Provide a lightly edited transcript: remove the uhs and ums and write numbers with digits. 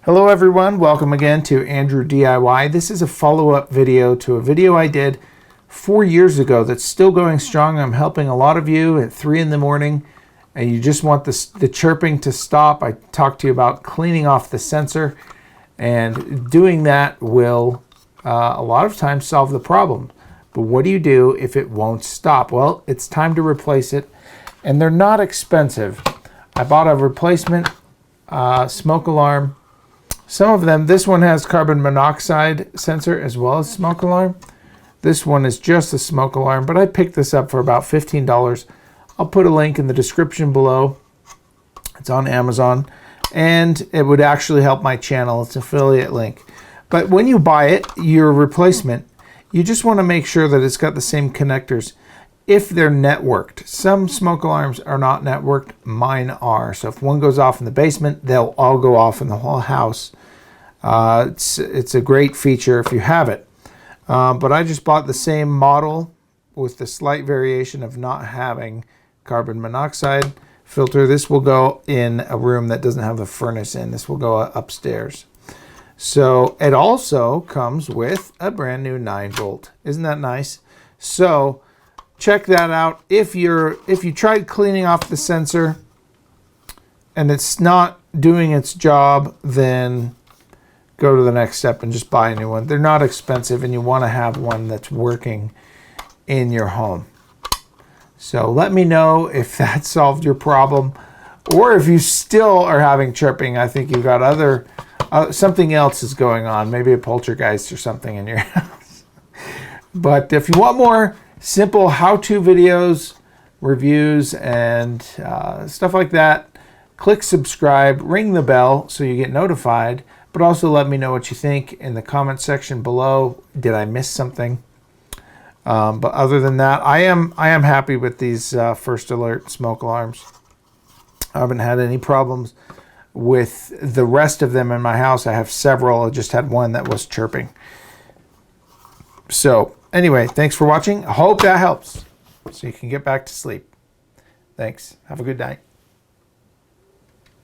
Hello everyone, welcome again to Andrew DIY. This is a follow-up video to a video I did 4 years ago that's still going strong. I'm helping a lot of you at 3 in the morning and you just want the chirping to stop. I talked to you about cleaning off the sensor, and doing that will a lot of times solve the problem. But what do you do if it won't stop? Well, it's time to replace it, and they're not expensive. I bought a replacement smoke alarm. Some of them, this one has carbon monoxide sensor as well as smoke alarm. This one is just a smoke alarm, but I picked this up for about $15. I'll put a link in the description below. It's on Amazon, and it would actually help my channel. It's an affiliate link. But when you buy it, your replacement, you just want to make sure that it's got the same connectors if they're networked. Some smoke alarms are not networked, mine are. So if one goes off in the basement, they'll all go off in the whole house. It's a great feature if you have it. But I just bought the same model with the slight variation of not having carbon monoxide filter. This will go in a room that doesn't have a furnace in. This will go upstairs. So it also comes with a brand new 9-volt. Isn't that nice? So check that out. If you tried cleaning off the sensor and it's not doing its job, then go to the next step and just buy a new one. They're not expensive, and you want to have one that's working in your home. So let me know if that solved your problem, or if you still are having chirping. I think you've got other something else is going on, maybe a poltergeist or something in your house. But if you want more simple how-to videos, reviews, and stuff like that, click subscribe, ring the bell so you get notified, but also let me know what you think in the comment section below. Did I miss something? But other than that, I am happy with these First Alert smoke alarms. I haven't had any problems with the rest of them in my house. I have several. I just had one that was chirping. So anyway, thanks for watching. I hope that helps so you can get back to sleep. Thanks. Have a good night.